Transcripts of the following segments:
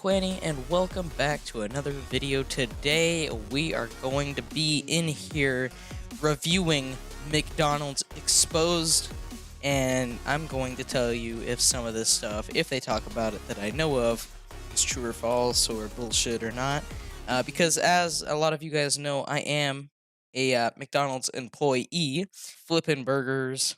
420 and welcome back to another video. Today we are going to be in here reviewing McDonald's Exposed, and I'm going to tell you if some of this stuff, if they talk about it that I know of, is true or false or bullshit or not. Because as a lot of you guys know, I am a McDonald's employee, flipping burgers,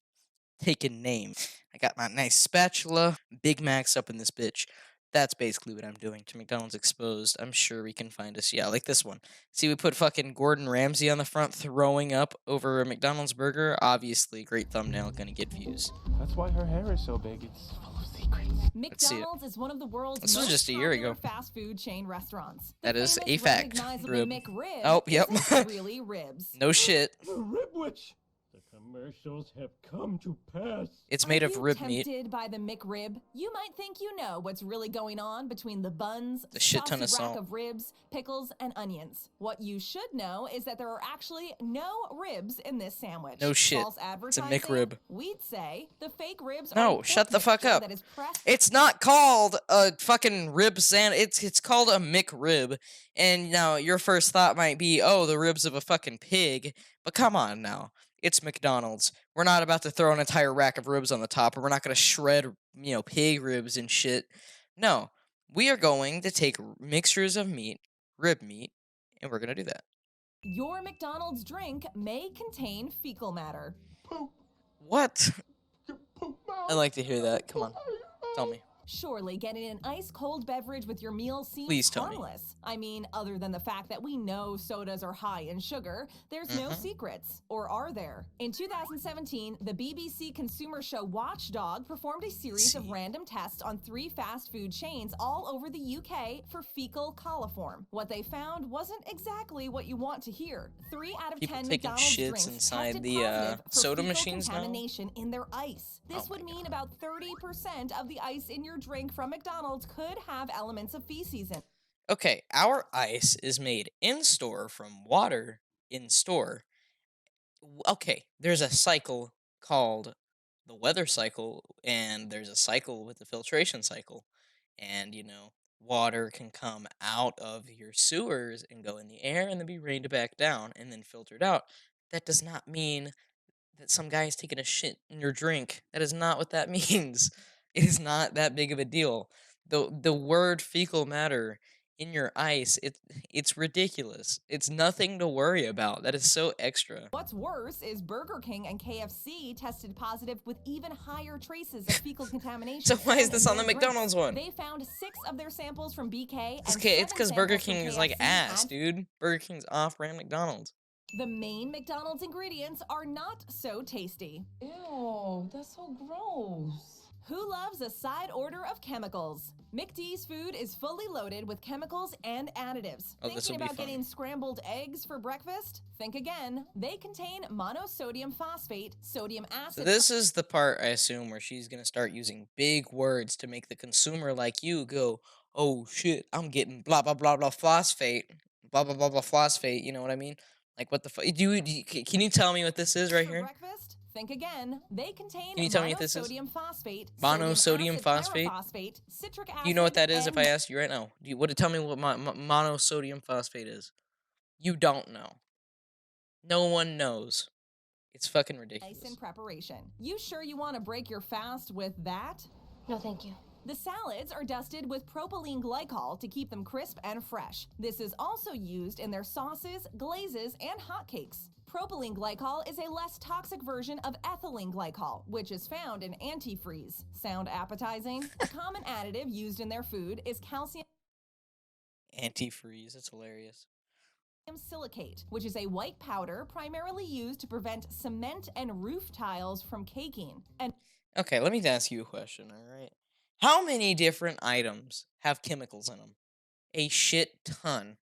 taking names. I got my nice spatula, Big Macs up in this bitch. That's basically what I'm doing to McDonald's Exposed. I'm sure we can find us. Yeah, like this one. See, we put fucking Gordon Ramsay on the front throwing up over a McDonald's burger. Obviously, great thumbnail, gonna get views. That's why her hair is so big. It's full of secrets. McDonald's is one of the world's This was most just a year ago. fast food chain restaurants. That is a famous fact. recognizable Rib. McRib Oh, yep. isn't really ribs. No shit. The Rib Witch! The commercials have come to pass. It's made of rib Are meat. you tempted by the McRib? You might think you know what's really going on between the buns, The shit ton saucy of rack salt. of ribs, pickles, and onions. What you should know is that there are actually no ribs in this sandwich. No shit. False It's a advertising? McRib. We'd say the fake ribs No, are shut the fuck mixture up. that is pressed It's not called a fucking rib sandwich. It's called a McRib. And now your first thought might be, oh, the ribs of a fucking pig. But come on now. It's McDonald's. We're not about to throw an entire rack of ribs on the top, or we're not going to shred, pig ribs and shit. No. We are going to take mixtures of meat, rib meat, and we're going to do that. Your McDonald's drink may contain fecal matter. Poop. What? Poop I'd like to hear that. Come on. Tell me. Surely getting an ice-cold beverage with your meal seems Please tell me. harmless. I mean, other than the fact that we know sodas are high in sugar, there's no secrets. Or are there? In 2017, the BBC consumer show Watchdog performed a series of random tests on 3 fast food chains all over the UK for fecal coliform. What they found wasn't exactly what you want to hear. 3 out of People 10 taking McDonald's shits drinks inside tested the, positive for soda fecal machines now? contamination in their ice. This Oh would my mean about 30% of the ice in your drink from McDonald's could have elements of feces in. Okay, our ice is made in store from water in store. Okay, there's a cycle called the weather cycle, and there's a cycle with the filtration cycle. And, water can come out of your sewers and go in the air and then be rained back down and then filtered out. That does not mean that some guy is taking a shit in your drink. That is not what that means. It is not that big of a deal. The word fecal matter in your ice, it's ridiculous. It's nothing to worry about. That is so extra. What's worse is Burger King and KFC tested positive with even higher traces of fecal contamination. So why is in this on the their McDonald's drinks. one? They found 6 of their samples from BK and It's because 7 Burger samples from King is like KFC ass, had dude. Burger King's off-brand McDonald's. The main McDonald's ingredients are not so tasty. Ew, that's so gross. Who loves a side order of chemicals? McD's food is fully loaded with chemicals and additives. Oh, this'll Thinking be about fun. getting scrambled eggs for breakfast? Think again. They contain monosodium phosphate, sodium So acid. this is the part, I assume, where she's going to start using big words to make the consumer like you go, oh shit, I'm getting blah, blah, blah, blah, phosphate. Blah, blah, blah, blah, phosphate. You know what I mean? Like, what the fuck? Can you tell me what this is right for here? breakfast? Think again. They contain Can you tell me what this is? monosodium phosphate, Monosodium sodium acid, phosphate? pyrophosphate, citric acid. Do you know what that is if and I asked you right now? Tell me what monosodium phosphate is? You don't know. No one knows. It's fucking ice ridiculous. in preparation. You sure you want to break your fast with that? No, thank you. The salads are dusted with propylene glycol to keep them crisp and fresh. This is also used in their sauces, glazes, and hotcakes. Propylene glycol is a less toxic version of ethylene glycol, which is found in antifreeze. Sound appetizing? A common additive used in their food is calcium Antifreeze. That's hilarious. silicate, which is a white powder primarily used to prevent cement and roof tiles from caking. And Okay, let me ask you a question, alright? How many different items have chemicals in them? A shit ton.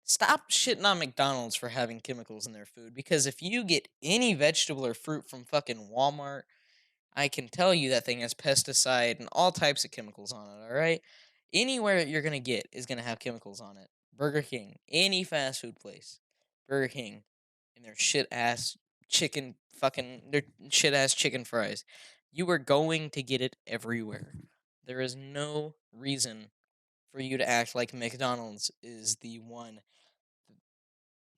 Stop shitting on McDonald's for having chemicals in their food, because if you get any vegetable or fruit from fucking Walmart, I can tell you that thing has pesticide and all types of chemicals on it, alright? Anywhere that you're gonna get is gonna have chemicals on it. Burger King, any fast food place, Burger King, and their shit ass their shit ass chicken fries. You are going to get it everywhere. There is no reason for you to act like McDonald's is the one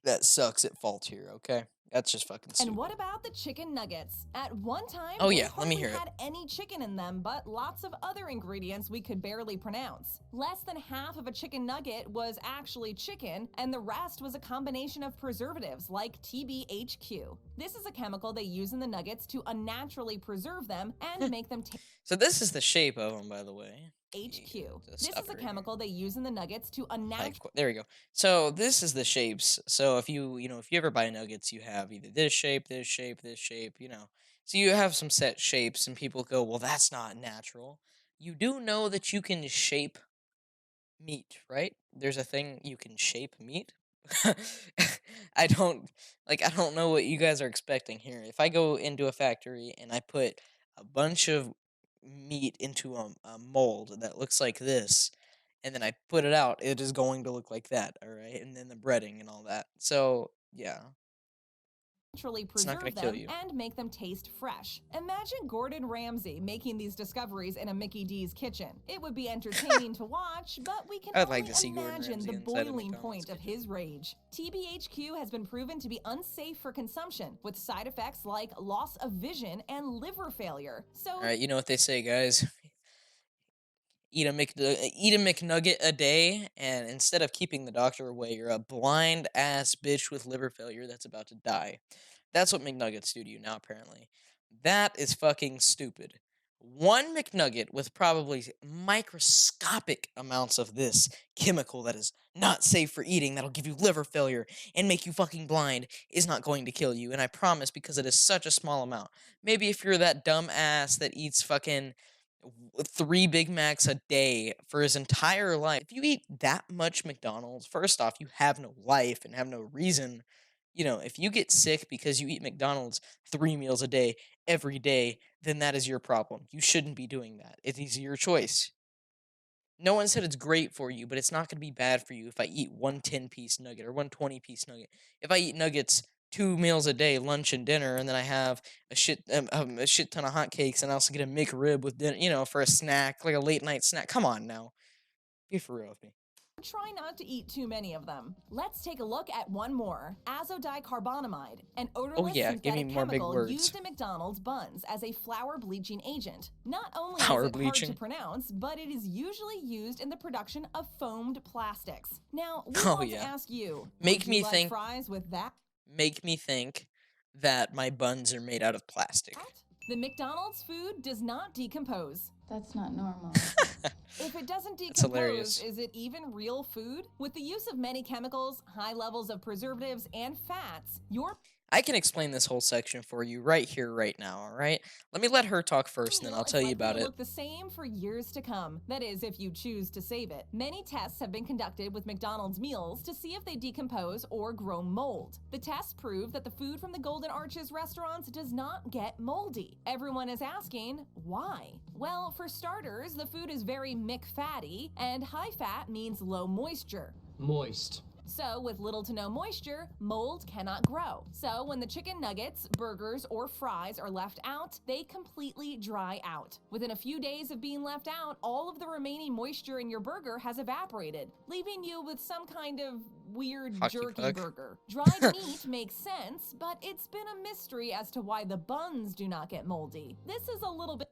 that sucks at fault here, okay? That's just fucking And what stupid. about the chicken nuggets? At one time, Oh they yeah, let me hardly hear it. had any chicken in them, but lots of other ingredients we could barely pronounce. Less than half of a chicken nugget was actually chicken, and the rest was a combination of preservatives like TBHQ. This is a chemical they use in the nuggets to unnaturally preserve them and make them taste. So this is the shape of them, by the way. HQ. Just This stop is it a right here. chemical they use in the nuggets to unnaturally. There we go. So this is the shapes. So if if you ever buy nuggets, you have either this shape, this shape, this shape, So you have some set shapes, and people go, "Well, that's not natural." You do know that you can shape meat, right? There's a thing you can shape meat. I don't I don't know what you guys are expecting here. If I go into a factory and I put a bunch of meat into a mold that looks like this, and then I put it out, it is going to look like that, all right? And then the breading and all that. So, yeah, Naturally it's not going preserve to kill them you. and make them taste fresh. Imagine Gordon Ramsay making these discoveries in a Mickey D's kitchen. It would be entertaining to watch, but we can I'd only like to see Gordon imagine Ramsay the inside a boiling McDonald's point of kitchen. his rage. TBHQ has been proven to be unsafe for consumption, with side effects like loss of vision and liver failure. So All right, you know what they say, guys. Eat a McNugget a day, and instead of keeping the doctor away, you're a blind ass bitch with liver failure that's about to die. That's what McNuggets do to you now, apparently. That is fucking stupid. One McNugget with probably microscopic amounts of this chemical that is not safe for eating, that'll give you liver failure and make you fucking blind, is not going to kill you. And I promise, because it is such a small amount. Maybe if you're that dumb ass that eats fucking 3 Big Macs a day for his entire life. If you eat that much McDonald's, first off, you have no life and have no reason. If you get sick because you eat McDonald's 3 meals a day every day, then that is your problem. You shouldn't be doing that. It is your choice. No one said it's great for you, but it's not going to be bad for you if I eat one 10-piece nugget or one 20-piece nugget. If I eat nuggets 2 meals a day, lunch and dinner, and then I have a shit ton of hotcakes, and I also get a McRib with dinner, for a snack, like a late night snack. Come on now, be for real with me. try not to eat too many of them. Let's take a look at one more. Azodicarbonamide, an Oh odorless yeah, give me synthetic more big chemical words. used in McDonald's buns as a flour bleaching agent. Not only Flour is it hard to bleaching. pronounce, but it is usually used in the production of foamed plastics. Now, we Oh want to yeah, ask you, make would me you like think. fries with that? Make me think that my buns are made out of plastic. The McDonald's food does not decompose. That's not normal. If it doesn't That's decompose, hilarious. is it even real food? With the use of many chemicals, high levels of preservatives, and fats, your I can explain this whole section for you right here, right now, alright? Let me let her talk first, and then meal I'll is tell you likely about to it. look the same for years to come. That is, if you choose to save it. Many tests have been conducted with McDonald's meals to see if they decompose or grow mold. The tests prove that the food from the Golden Arches restaurants does not get moldy. Everyone is asking, why? Well, for starters, the food is very McFatty, and high fat means low moisture. Moist. So, with little to no moisture, mold cannot grow. So, when the chicken nuggets, burgers, or fries are left out, they completely dry out. Within a few days of being left out, all of the remaining moisture in your burger has evaporated, leaving you with some kind of weird Hockey jerky puck. burger. Dried meat makes sense, but it's been a mystery as to why the buns do not get moldy. This is a little bit.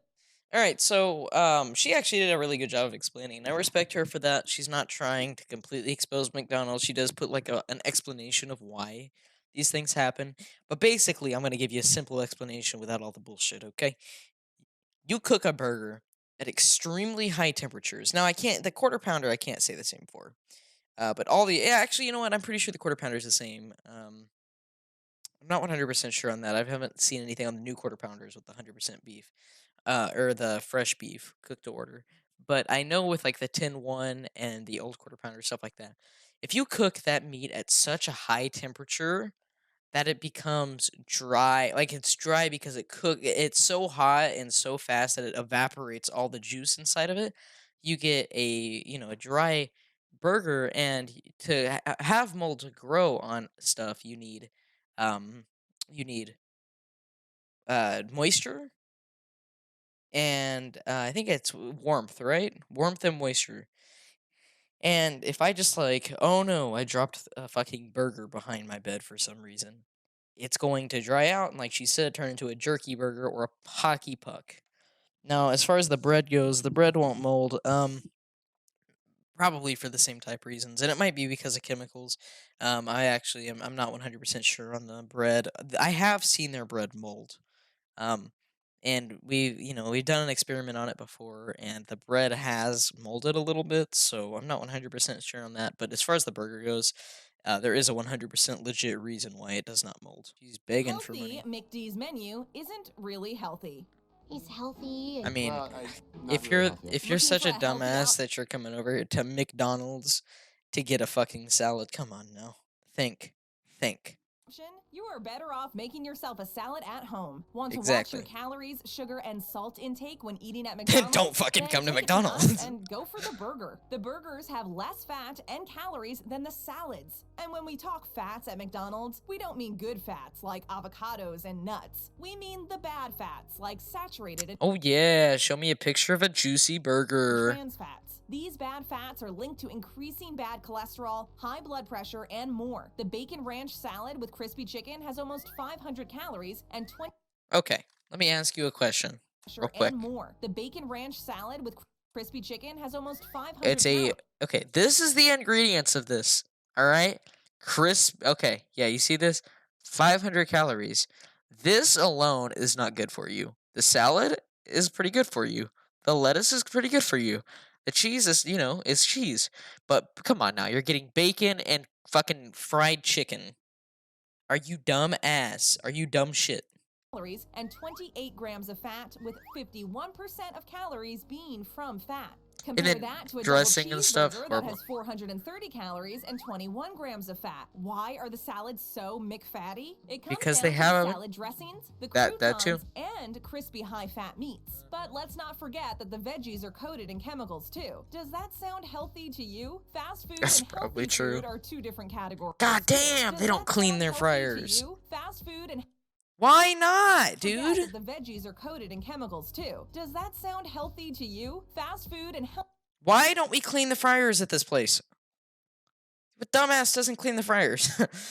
All right, so she actually did a really good job of explaining, and I respect her for that. She's not trying to completely expose McDonald's. She does put like an explanation of why these things happen. But basically, I'm gonna give you a simple explanation without all the bullshit. Okay? You cook a burger at extremely high temperatures. Now, the quarter pounder I can't say the same for. But actually, you know what? I'm pretty sure the quarter pounder is the same. I'm not 100% sure on that. I haven't seen anything on the new quarter pounders with the 100% beef, or the fresh beef cooked to order. But I know with like the tin one and the old quarter pounder stuff like that, if you cook that meat at such a high temperature that it becomes dry, like it's dry because it's so hot and so fast that it evaporates all the juice inside of it. You get a dry burger, and to have mold to grow on stuff, um you need moisture, and I think it's warmth, right? Warmth and moisture. And if I just like, oh no, I dropped a fucking burger behind my bed for some reason, it's going to dry out and, like she said, turn into a jerky burger or a pocky puck. Now, as far as the bread goes, the bread won't mold. Probably for the same type reasons, and it might be because of chemicals. I actually I'm not 100% sure on the bread. I have seen their bread mold. Um, and we've done an experiment on it before, and the bread has molded a little bit, so I'm not 100% sure on that. But as far as the burger goes, there is a 100% legit reason why it does not mold. She's begging for Healthy money. McD's menu isn't really healthy. He's healthy. I mean, Well, not if really you're healthy. if you're Looking such for a a healthy dumbass that you're coming over here to McDonald's to get a fucking salad, come on now. Think. You are better off making yourself a salad at home. Want to Exactly. watch your calories, sugar, and salt intake when eating at Then McDonald's? don't fucking Then come to take it us McDonald's. and go for the burger. The burgers have less fat and calories than the salads. And when we talk fats at McDonald's, we don't mean good fats like avocados and nuts. We mean the bad fats like saturated and Oh yeah, show me a picture of a juicy burger. trans fats. These bad fats are linked to increasing bad cholesterol, high blood pressure, and more. The bacon ranch salad with crispy chicken has almost 500 calories and 20 Okay, let me ask you a question real quick. and more. The bacon ranch salad with crispy chicken has almost 500 It's a calories. okay. This is the ingredients of this. All right, crisp. Okay, yeah, you see this? 500 calories. This alone is not good for you. The salad is pretty good for you. The lettuce is pretty good for you. The cheese is, is cheese. But come on now, you're getting bacon and fucking fried chicken. Are you dumb ass? Are you dumb shit? Calories and 28 grams of fat, with 51% of calories being from fat. Compare then that to a dressing double and stuff, cheeseburger that horrible. has 430 calories and 21 grams of fat. Why are the salads so McFatty? It comes Because down they to have the salad dressings, the that too. croutons, and crispy high-fat meats. But let's not forget that the veggies are coated in chemicals too. Does that sound healthy to you? Fast food That's and probably healthy true. food are two different categories. God damn, Does they don't that clean sound their healthy to fryers. you? Fast food and Why not, forget dude? that the veggies are coated in chemicals too. Does that sound healthy to you? Fast food and Why don't we clean the fryers at this place? But dumbass doesn't clean the fryers.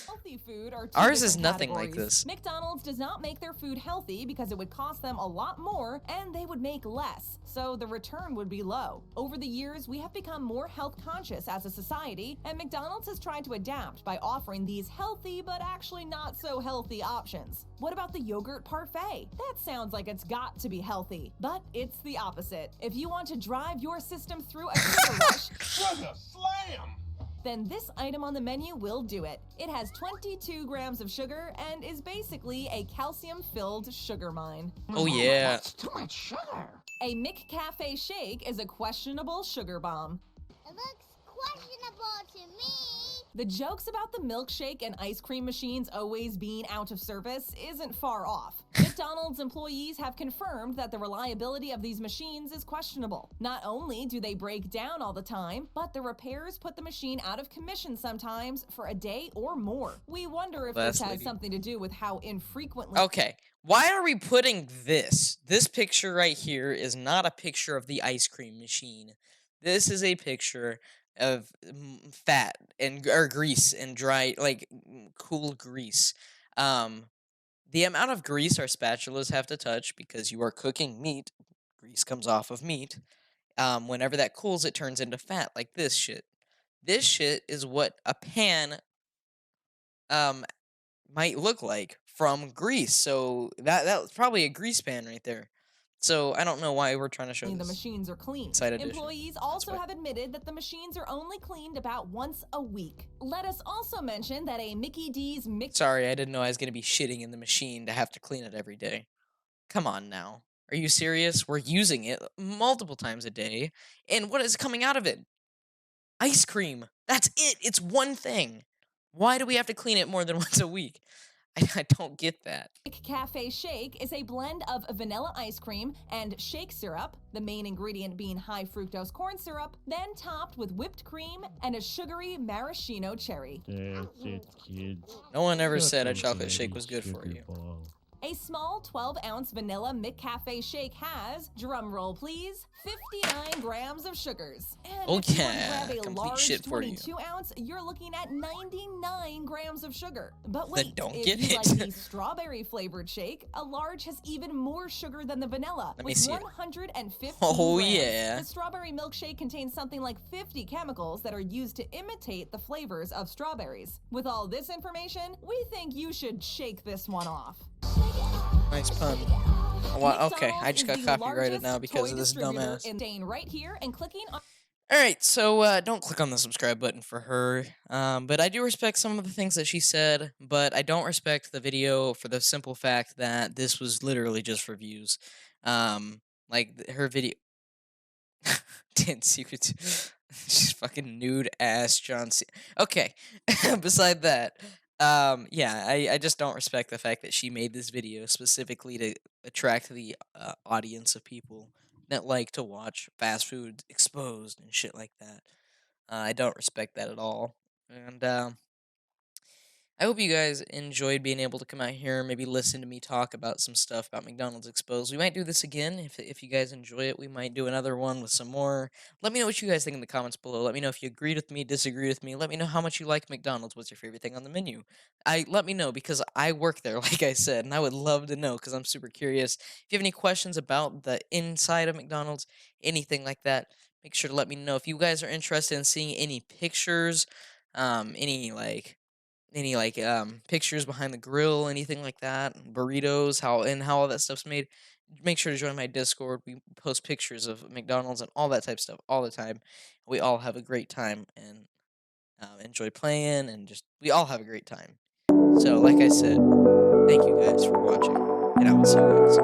healthy food are two Ours is different nothing like categories. this. McDonald's does not make their food healthy because it would cost them a lot more and they would make less, so the return would be low. Over the years, we have become more health conscious as a society, and McDonald's has tried to adapt by offering these healthy but actually not so healthy options. What about the yogurt parfait? That sounds like it's got to be healthy, but it's the opposite. If you want to drive your system through a sugar rush, Sugar slam! then this item on the menu will do it. It has 22 grams of sugar and is basically a calcium-filled sugar mine. Oh yeah. That's too much sugar. A McCafe shake is a questionable sugar bomb. It looks questionable to me. The jokes about the milkshake and ice cream machines always being out of service isn't far off. McDonald's employees have confirmed that the reliability of these machines is questionable. Not only do they break down all the time, but the repairs put the machine out of commission sometimes for a day or more. We wonder if this Last has lady. something to do with how infrequently Okay. Why are we putting this? This picture right here is not a picture of the ice cream machine. This is a picture of fat and or grease and dry, like cool grease. The amount of grease our spatulas have to touch because you are cooking meat, grease comes off of meat. Whenever that cools, it turns into fat, like this shit. This shit is what a pan um might look like from grease. So that's probably a grease pan right there. So I don't know why we're trying to show the this. machines are cleaned. Side edition. Employees also why. have admitted that the machines are only cleaned about once a week. Let us also mention that a Mickey D's Sorry, I didn't know I was gonna be shitting in the machine to have to clean it every day. Come on now. Are you serious? We're using it multiple times a day, and what is coming out of it? Ice cream. That's it. It's one thing. Why do we have to clean it more than once a week? I don't get that. Cafe Shake is a blend of vanilla ice cream and shake syrup, the main ingredient being high fructose corn syrup, then topped with whipped cream and a sugary maraschino cherry. That's it, kids. No one ever Shut said a your chocolate shake daddy was good for sugar you. ball. A small 12-ounce vanilla McCafe shake has, drumroll please, 59 grams of sugars. And Oh if you were to yeah, grab a complete large shit for you. 22-ounce, you're looking at 99 grams of sugar. But Then wait, don't if get you it. like the strawberry flavored shake, a large has even more sugar than the vanilla, Let me with see it. 115 Oh grams. yeah. The strawberry milkshake contains something like 50 chemicals that are used to imitate the flavors of strawberries. With all this information, we think you should shake this one off. Nice pun. Well, okay, I McDonald's just is got the copyrighted largest now because toy of this distributor dumbass. in staying right here and clicking on. Alright, so don't click on the subscribe button for her. But I do respect some of the things that she said, but I don't respect the video for the simple fact that this was literally just for views. Her video. 10 secrets. She's fucking nude ass John C. Okay, beside that, yeah, I just don't respect the fact that she made this video specifically to attract the audience of people that like to watch fast food exposed and shit like that. I don't respect that at all. And I hope you guys enjoyed being able to come out here and maybe listen to me talk about some stuff about McDonald's Exposed. We might do this again if you guys enjoy it. We might do another one with some more. Let me know what you guys think in the comments below. Let me know if you agreed with me, disagreed with me. Let me know how much you like McDonald's. What's your favorite thing on the menu? Let me know because I work there, like I said, and I would love to know because I'm super curious. If you have any questions about the inside of McDonald's, anything like that, make sure to let me know. If you guys are interested in seeing any pictures, any pictures behind the grill, anything like that, burritos, how all that stuff's made, make sure to join my Discord. We post pictures of McDonald's and all that type of stuff all the time. We all have a great time and enjoy playing, and just we all have a great time. So, like I said, thank you guys for watching, and I will see you guys